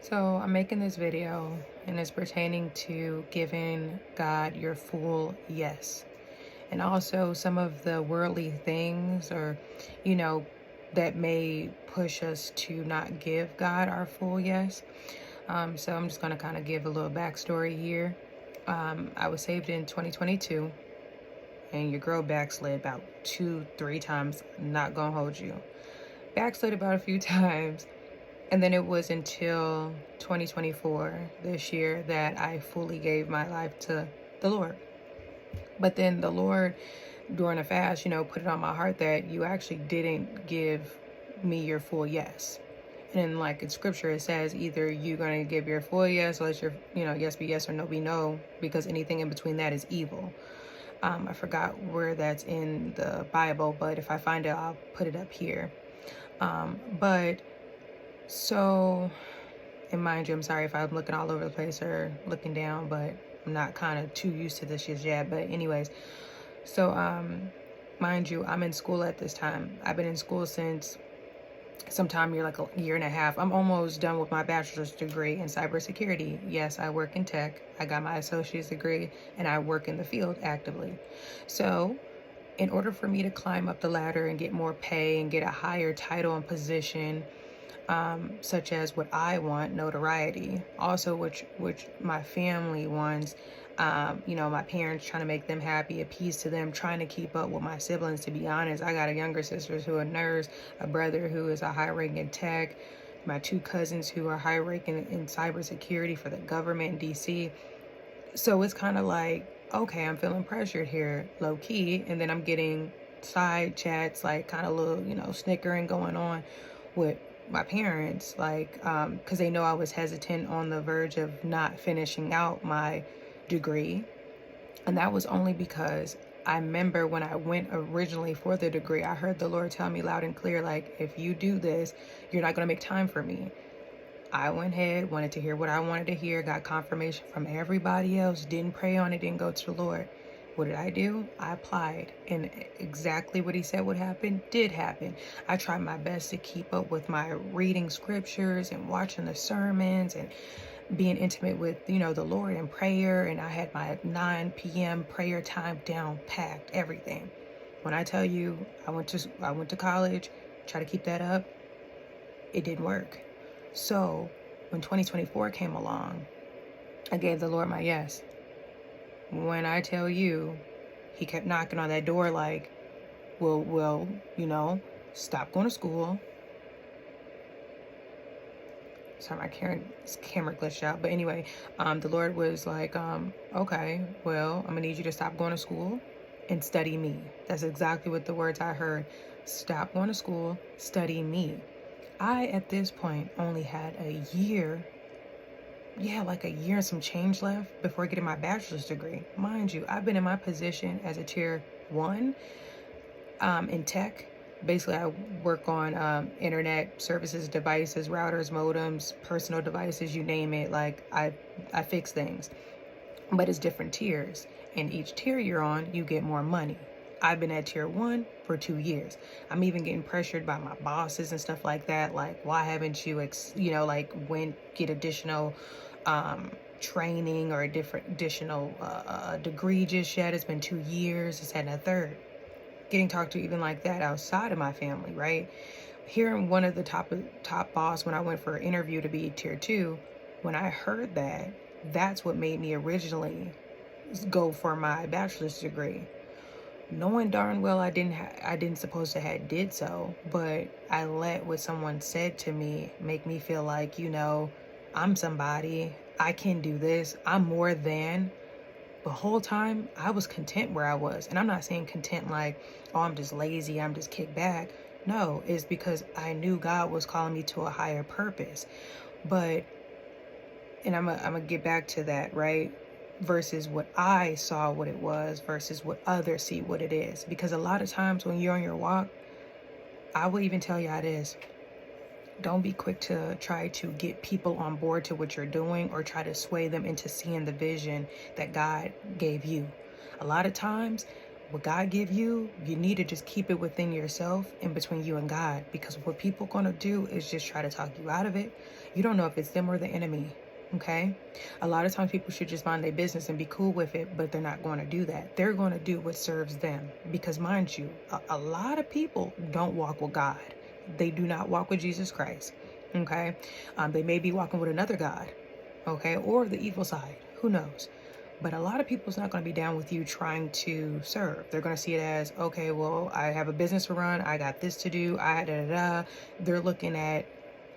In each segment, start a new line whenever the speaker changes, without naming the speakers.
So I'm making this video and it's pertaining to giving God your full yes. And also some of the worldly things or that may push us to not give God our full yes. So I'm just going to kind of give a little backstory here. I was saved in 2022 and your girl backslid about 2-3 times. Not going to hold you. Backslid about a few times. And then it was until 2024, this year, that I fully gave my life to the Lord. But then the Lord, during a fast, put it on my heart that you actually didn't give me your full yes. And then, like in scripture, it says either you're going to give your full yes, or let your, yes be yes or no be no, because anything in between that is evil. I forgot where that's in the Bible, but if I find it, I'll put it up here. So, and mind you, I'm sorry if I'm looking all over the place or looking down, but I'm not kind of too used to this just yet. But anyways, so mind you, I'm in school at this time. I've been in school since sometime like a year and a half. I'm almost done with my bachelor's degree in cybersecurity. Yes, I work in tech. I got my associate's degree and I work in the field actively. So in order for me to climb up the ladder and get more pay and get a higher title and position, such as what I want, notoriety, also which my family wants, my parents, trying to make them happy, appease to them, trying to keep up with my siblings. To be honest, I got a younger sister who is a nurse, a brother who is a high ranking tech, my two cousins who are high ranking in cybersecurity for the government in DC. So it's kind of like, okay, I'm feeling pressured here, low key, and then I'm getting side chats, like kind of little, snickering going on with my parents, like, because they know I was hesitant on the verge of not finishing out my degree. And that was only because I remember when I went originally for the degree, I heard the Lord tell me loud and clear, like, if you do this, you're not going to make time for me. I went ahead, wanted to hear what I wanted to hear, got confirmation from everybody else, didn't pray on it, didn't go to the Lord. What did I do? I applied, and exactly what he said would happen did happen. I tried my best to keep up with my reading scriptures and watching the sermons and being intimate with, the Lord in prayer. And I had my 9 p.m. prayer time down packed, everything. When I tell you, I went to college, try to keep that up, it didn't work. So when 2024 came along, I gave the Lord my yes. When I tell you, he kept knocking on that door like, well, stop going to school. Sorry, my camera glitched out. But anyway, the Lord was like, okay, well, I'm gonna need you to stop going to school and study me. That's exactly what the words I heard. Stop going to school, study me. I, at this point, only had a year, like a year and some change left before getting my bachelor's degree. Mind you, I've been in my position as a tier 1 in tech. Basically, I work on internet services, devices, routers, modems, personal devices, you name it. Like, I fix things. But it's different tiers. And each tier you're on, you get more money. I've been at tier 1 for 2 years. I'm even getting pressured by my bosses and stuff like that. Like, why haven't you, get additional training or additional degree just yet? It's been 2 years. It's had a third. Getting talked to even like that outside of my family, right? Hearing one of the top boss when I went for an interview to be tier 2, when I heard that, that's what made me originally go for my bachelor's degree. Knowing darn well I didn't supposed to have did so, but I let what someone said to me make me feel like, I'm somebody, I can do this, I'm more than. The whole time I was content where I was. And I'm not saying content like, oh, I'm just lazy, I'm just kicked back. No, it's because I knew God was calling me to a higher purpose. And I'm gonna get back to that, right? Versus what I saw what it was versus what others see what it is. Because a lot of times when you're on your walk, I will even tell you how it is. Don't be quick to try to get people on board to what you're doing or try to sway them into seeing the vision that God gave you. A lot of times what God give you, you need to just keep it within yourself and between you and God, because what people gonna do is just try to talk you out of it. You don't know if it's them or the enemy. Okay, a lot of times people should just mind their business and be cool with it, but they're not going to do that. They're going to do what serves them, because mind you, a lot of people don't walk with God. They do not walk with Jesus Christ. Okay, they may be walking with another God, okay, or the evil side, who knows. But a lot of people's not going to be down with you trying to serve. They're going to see it as, okay, well, I have a business to run, I got this to do, They're looking at,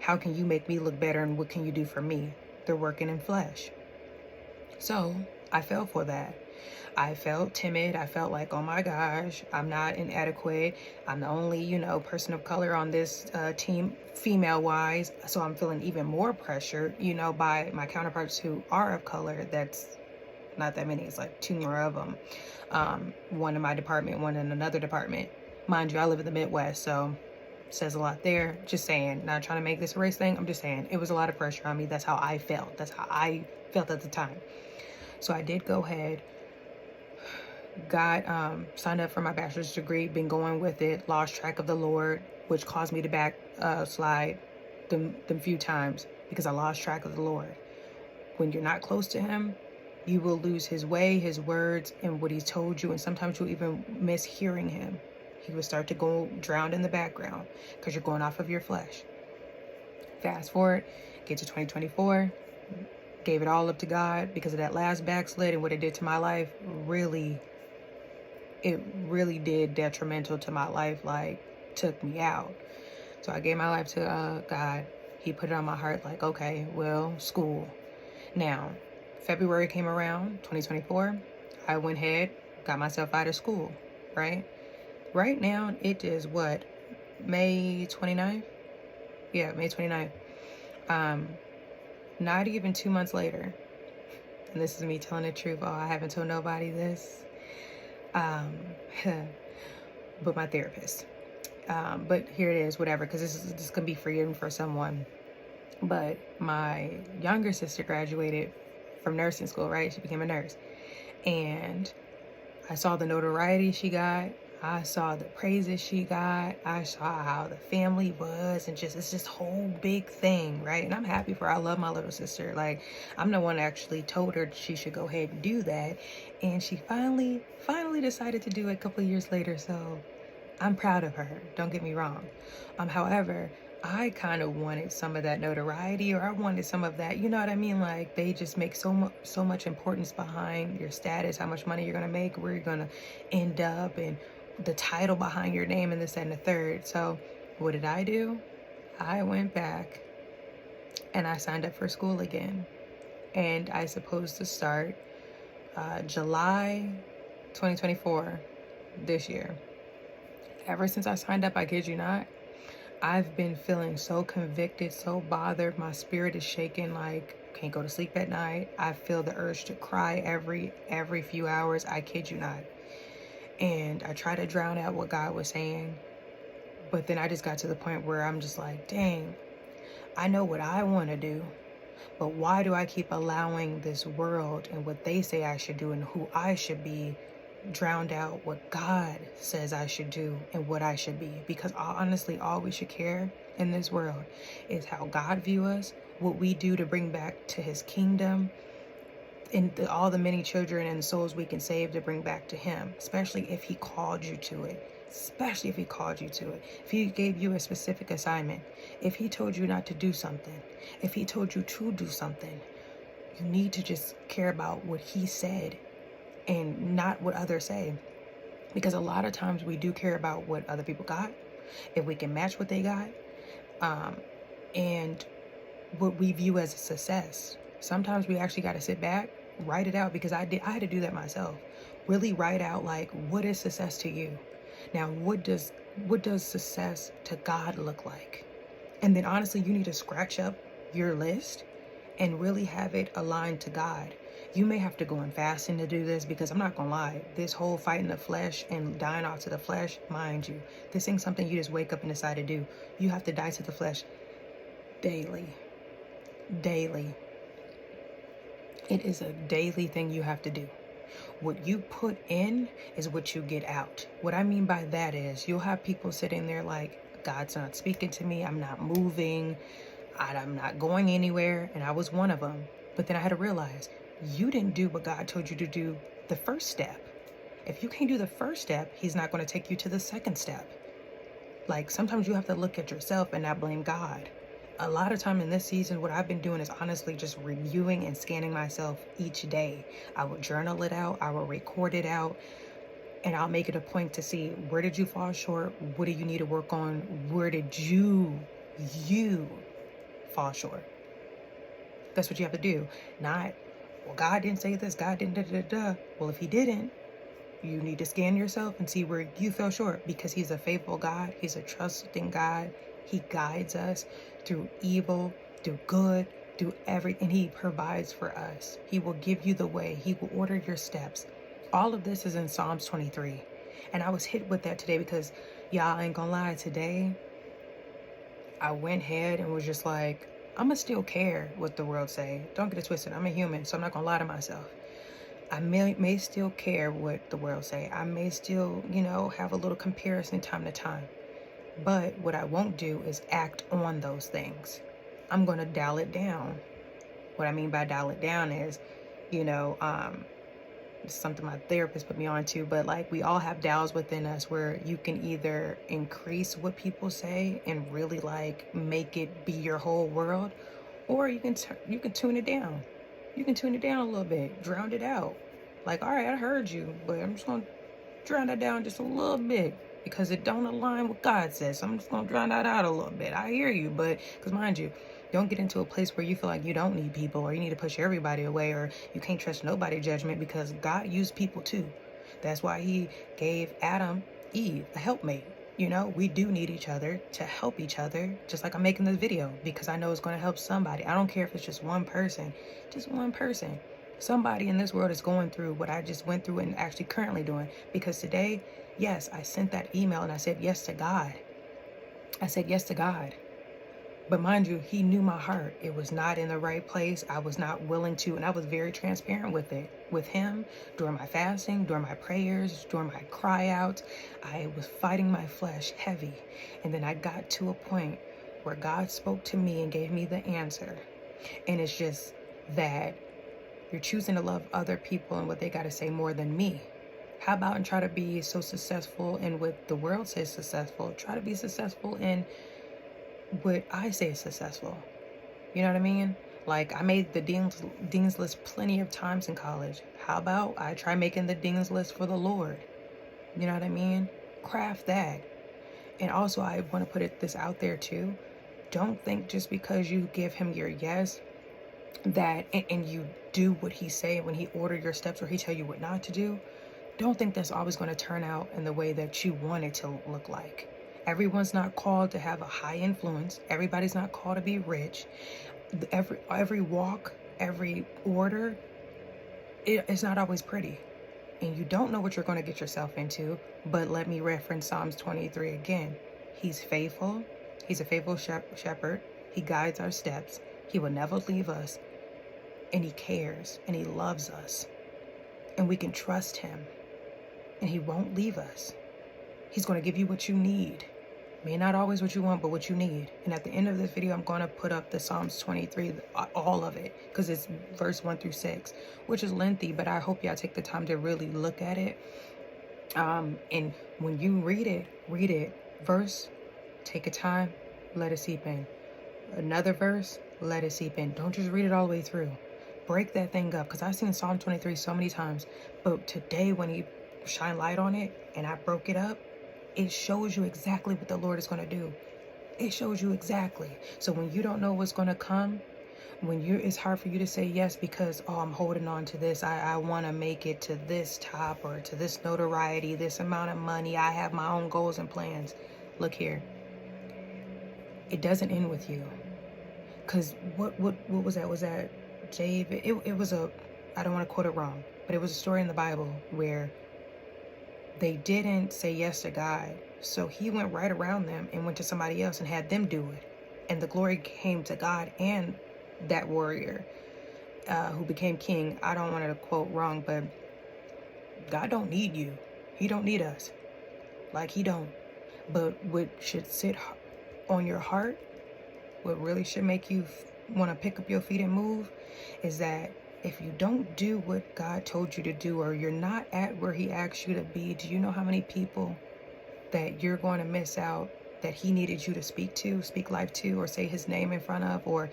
how can you make me look better, and what can you do for me? They're working in flesh. So I fell for that. I felt timid. I felt like, oh my gosh, I'm not inadequate. I'm the only, person of color on this team, female wise. So I'm feeling even more pressure, by my counterparts who are of color. That's not that many. It's like 2 more of them. One in my department, one in another department. Mind you, I live in the Midwest, so says a lot there. Just saying, not trying to make this a race thing. I'm just saying it was a lot of pressure on me. That's how I felt. That's how I felt at the time. So I did go ahead, got signed up for my bachelor's degree, been going with it, lost track of the Lord, which caused me to backslide them few times, because I lost track of the Lord. When you're not close to him, you will lose his way, his words, and what he's told you, and sometimes you'll even miss hearing him. He will start to go drown in the background because you're going off of your flesh. Fast forward, get to 2024, gave it all up to God because of that last backslid, and what it did to my life it really did detrimental to my life, like took me out. So I gave my life to God. He put it on my heart like, okay, well, school. Now, February came around, 2024, I went ahead, got myself out of school, right? Right now, it is what, May 29th? Yeah, May 29th. Not even 2 months later, and this is me telling the truth. Oh, I haven't told nobody this. But my therapist. But here it is, whatever, because this can be freeing for someone. But my younger sister graduated from nursing school, right? She became a nurse. And I saw the notoriety she got. I saw the praises she got. I saw how the family was, and it's just whole big thing, right? And I'm happy for her. I love my little sister. Like, I'm the one that actually told her she should go ahead and do that. And she finally decided to do it a couple of years later. So I'm proud of her. Don't get me wrong. However, I kind of wanted some of that notoriety, or I wanted some of that, you know what I mean? Like, they just make so much importance behind your status, how much money you're going to make, where you're going to end up, and the title behind your name, and this, that, and the third. So what did I do? I went back and I signed up for school again. And I supposed to start July 2024, this year. Ever since I signed up, I kid you not, I've been feeling so convicted, so bothered. My spirit is shaking, like can't go to sleep at night. I feel the urge to cry every few hours. I kid you not. And I try to drown out what God was saying. But then I just got to the point where I'm just like, dang, I know what I want to do. But why do I keep allowing this world and what they say I should do and who I should be drowned out what God says I should do and what I should be? Because honestly, all we should care in this world is how God view us, what we do to bring back to his kingdom, and all the many children and souls we can save to bring back to him, especially if he called you to it. Especially if he called you to it. If he gave you a specific assignment, if he told you not to do something, if he told you to do something, you need to just care about what he said and not what others say. Because a lot of times we do care about what other people got, if we can match what they got, and what we view as a success. Sometimes we actually got to sit back, write it out, because I had to do that myself. Really write out, like, what is success to you? Now, what does success to God look like? And then honestly, you need to scratch up your list and really have it aligned to God. You may have to go in fasting to do this, because I'm not gonna lie, this whole fighting the flesh and dying off to the flesh, mind you, this ain't something you just wake up and decide to do. You have to die to the flesh daily. It is a daily thing you have to do. What you put in is what you get out. What I mean by that is you'll have people sitting there like, God's not speaking to me. I'm not moving. I'm not going anywhere. And I was one of them. But then I had to realize you didn't do what God told you to do the first step. If you can't do the first step, he's not going to take you to the second step. Like, sometimes you have to look at yourself and not blame God. A lot of time in this season, what I've been doing is honestly just reviewing and scanning myself each day. I will journal it out. I will record it out. And I'll make it a point to see, where did you fall short? What do you need to work on? Where did you fall short? That's what you have to do. Not, well, God didn't say this. God didn't da-da-da-da. Well, if he didn't, you need to scan yourself and see where you fell short, because he's a faithful God. He's a trusting God. He guides us through evil, through good, through everything. He provides for us. He will give you the way. He will order your steps. All of this is in Psalms 23. And I was hit with that today because, y'all, ain't gonna lie, today I went ahead and was just like, I'ma still care what the world say. Don't get it twisted. I'm a human, so I'm not gonna lie to myself. I may still care what the world say. I may still, have a little comparison time to time. But what I won't do is act on those things. I'm going to dial it down. What I mean by dial it down is, it's something my therapist put me on to, but like, we all have dials within us where you can either increase what people say and really like make it be your whole world, or you can tune it down. You can tune it down a little bit, drown it out. Like, all right, I heard you, but I'm just going to drown that down just a little bit because it don't align with God says. So I'm just going to drown that out a little bit. I hear you, but because mind you, don't get into a place where you feel like you don't need people or you need to push everybody away or you can't trust nobody's judgment, because God used people too. That's why he gave Adam, Eve, a helpmate. We do need each other to help each other, just like I'm making this video, because I know it's going to help somebody. I don't care if it's just one person, Somebody in this world is going through what I just went through and actually currently doing. Because today, yes, I sent that email and I said yes to God. I said yes to God. But mind you, he knew my heart. It was not in the right place. I was not willing to, and I was very transparent with it. With him, during my fasting, during my prayers, during my cry outs, I was fighting my flesh heavy. And then I got to a point where God spoke to me and gave me the answer. And it's just that you're choosing to love other people and what they got to say more than me. How about and try to be so successful in what the world says successful? Try to be successful in what I say is successful. You know what I mean? Like, I made the Dean's List plenty of times in college. How about I try making the Dean's List for the Lord? You know what I mean? Craft that. And also, I want to put this out there too. Don't think just because you give him your yes, that and you do what he say when he order your steps or he tell you what not to do, don't think that's always going to turn out in the way that you want it to look like. Everyone's not called to have a high influence. Everybody's not called to be rich. Every walk, every order, it's not always pretty. And you don't know what you're going to get yourself into. But let me reference Psalms 23 again. He's faithful. He's a faithful shepherd. He guides our steps. He will never leave us. And he cares and he loves us. And we can trust him. And he won't leave us. He's going to give you what you need. May not always what you want, but what you need. And at the end of this video, I'm going to put up the Psalms 23, all of it, because it's verse 1 through 6, which is lengthy, but I hope y'all take the time to really look at it. And when you read it, verse, take a time, let it seep in. Another verse, let it seep in. Don't just read it all the way through. Break that thing up, because I've seen Psalm 23 so many times, but today when he shine light on it and I broke it up, it shows you exactly what the Lord is going to do. It shows you exactly. So when you don't know what's going to come, it's hard for you to say yes because, I'm holding on to this. I want to make it to this top or to this notoriety, this amount of money. I have my own goals and plans. Look here. It doesn't end with you. Because what was that? Was that David? It was I don't want to quote it wrong, but it was a story in the Bible where they didn't say yes to God. So he went right around them and went to somebody else and had them do it. And the glory came to God and that warrior who became king. I don't want to quote wrong, but God don't need you. He don't need us. Like, he don't. But what should sit on your heart, what really should make you want to pick up your feet and move, is that if you don't do what God told you to do, or you're not at where he asked you to be, do you know how many people that you're going to miss out that he needed you to speak life to, or say his name in front of, or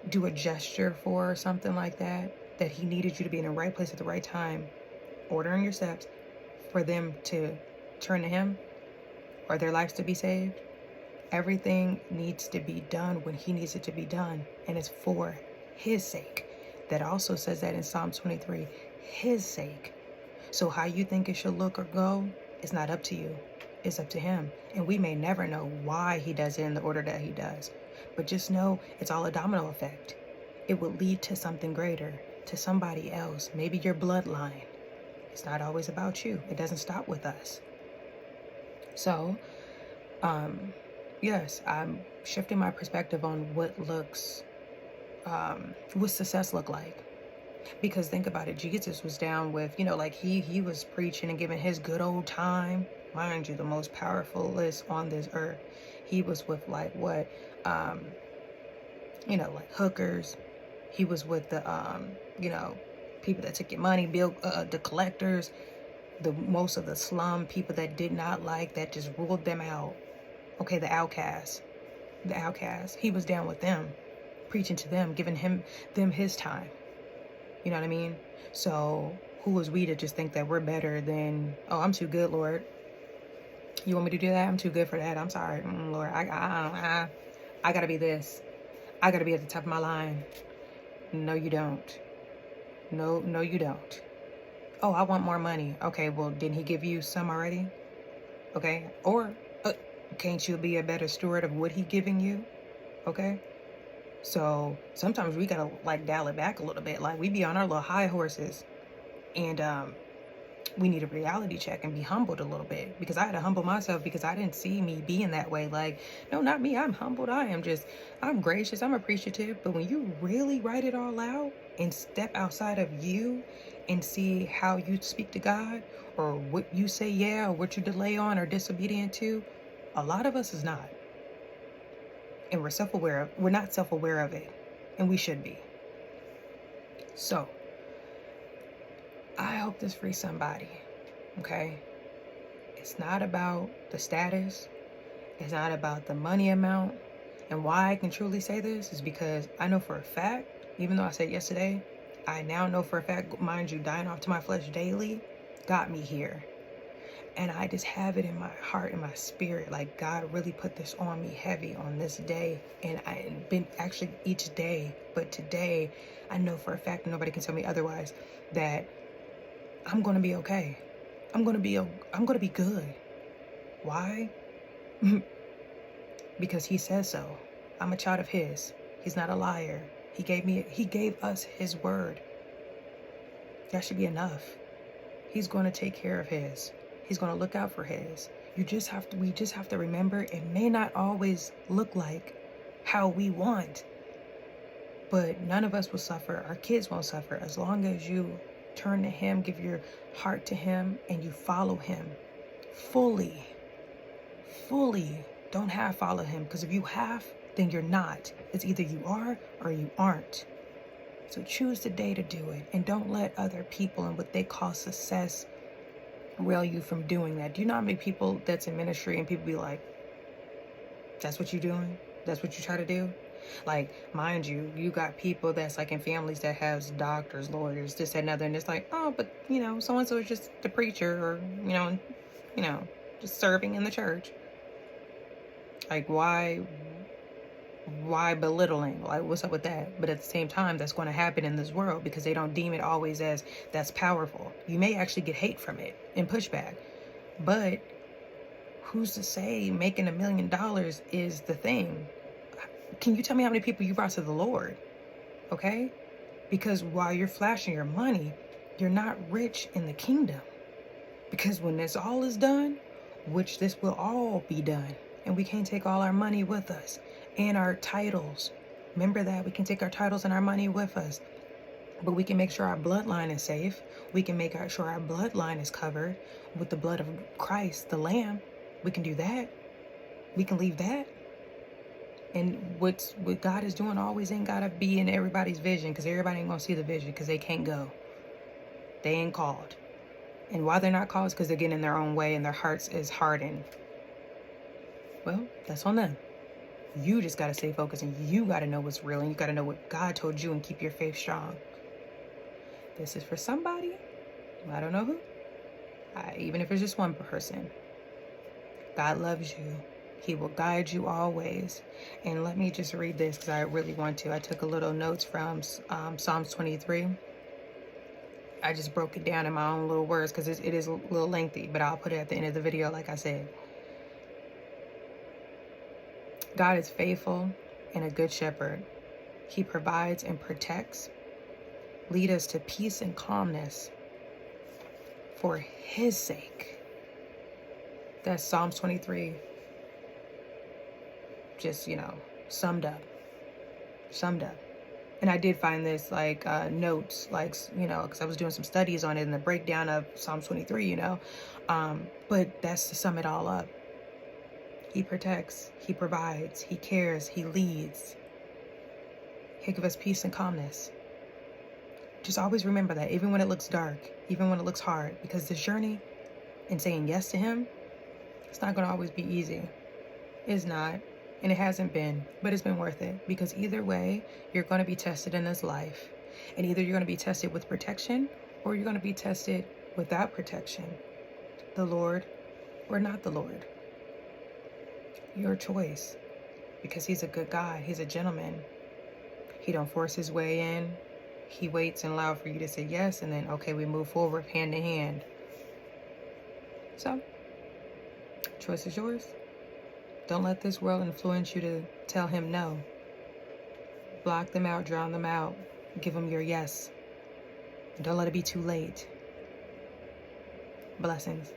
do a gesture for, or something like that, that he needed you to be in the right place at the right time, ordering your steps for them to turn to him or their lives to be saved? Everything needs to be done when he needs it to be done, and it's for his sake. That also says that in Psalm 23, his sake. So how you think it should look or go is not up to you. It's up to him. And we may never know why he does it in the order that he does. But just know it's all a domino effect. It will lead to something greater, to somebody else, maybe your bloodline. It's not always about you. It doesn't stop with us. So, yes, I'm shifting my perspective on what success look like. Because think about it, Jesus was down with, like he was preaching and giving his good old time. Mind you, the most powerful list on this earth. He was with like what, like hookers. He was with the, people that took your money, the collectors, most of the slum people that did not like, that just ruled them out. Okay, the outcasts. He was down with them, preaching to them, giving them his time. You know what I mean? So who was we to just think that we're better than, oh, I'm too good, Lord. You want me to do that? I'm too good for that. I'm sorry, Lord. I gotta be this. I gotta be at the top of my line. No, you don't. No, you don't. Oh, I want more money. Okay, well, didn't he give you some already? Okay, or can't you be a better steward of what he giving you? Okay. So sometimes we gotta like dial it back a little bit. Like, we be on our little high horses, and we need a reality check and be humbled a little bit, because I had to humble myself, because I didn't see me being that way. Like, no, not me. I'm humbled. I'm gracious. I'm appreciative. But when you really write it all out and step outside of you and see how you speak to God, or what you say yeah, or what you delay on or disobedient to, a lot of us is not. And we're not self-aware of it, and we should be. So I hope this frees somebody. Okay, it's not about the status, it's not about the money amount. And why I can truly say this is because I know for a fact, even though I said yesterday, I now know for a fact, mind you, dying off to my flesh daily got me here. And I just have it in my heart and my spirit, like God really put this on me heavy on this day. And I've been actually each day, but today I know for a fact, and nobody can tell me otherwise, that I'm going to be okay. I'm going to be good. Why? Because he says so. I'm a child of his. He's not a liar. He gave us his word. That should be enough. He's going to take care of his. He's going to look out for his. We just have to remember, it may not always look like how we want, but none of us will suffer. Our kids won't suffer as long as you turn to him, give your heart to him, and you follow him fully. Don't half follow him, because if you half, then you're not. It's either you are or you aren't. So choose today to do it, and don't let other people and what they call success rail you from doing that. Do you know how many people that's in ministry and people be like, that's what you're doing? That's what you try to do? Like, mind you, you got people that's like in families that has doctors, lawyers, this, that, and other, and it's like, oh, but so-and-so is just the preacher, or, just serving in the church. Like, why belittling? Like, what's up with that? But at the same time, that's going to happen in this world, because they don't deem it always as that's powerful. You may actually get hate from it and pushback, but who's to say making $1 million is the thing? Can you tell me how many people you brought to the Lord? Okay? Because while you're flashing your money, you're not rich in the kingdom. Because when this all is done, which this will all be done, and we can't take all our money with us and our titles. Remember that we can take our titles and our money with us. But we can make sure our bloodline is safe. We can make sure our bloodline is covered with the blood of Christ, the Lamb. We can do that. We can leave that. And what God is doing always ain't got to be in everybody's vision, because everybody ain't going to see the vision because they can't go. They ain't called. And why they're not called is because they're getting in their own way and their hearts is hardened. Well, that's on them. You just got to stay focused, and you got to know what's real, and you got to know what God told you, and keep your faith strong. This is for somebody. I don't know who. Even if it's just one person. God loves you. He will guide you always. And let me just read this because I really want to. I took a little notes from Psalms 23. I just broke it down in my own little words because it is a little lengthy, but I'll put it at the end of the video like I said. God is faithful and a good shepherd. He provides and protects. Lead us to peace and calmness for his sake. That's Psalms 23. Just, summed up. And I did find this notes, because I was doing some studies on it and the breakdown of Psalms 23, but that's to sum it all up. He protects, he provides, he cares, he leads. He'll give us peace and calmness. Just always remember that, even when it looks dark, even when it looks hard, because this journey and saying yes to him, it's not going to always be easy. It's not, and it hasn't been, but it's been worth it, because either way, you're going to be tested in this life, and either you're going to be tested with protection, or you're going to be tested without protection, the Lord or not the Lord. Your choice, because he's a good God. He's a gentleman. He don't force his way in. He waits and allows for you to say yes, and then, okay, we move forward hand in hand. So, choice is yours. Don't let this world influence you to tell him no. Block them out, drown them out. Give them your yes. Don't let it be too late. Blessings.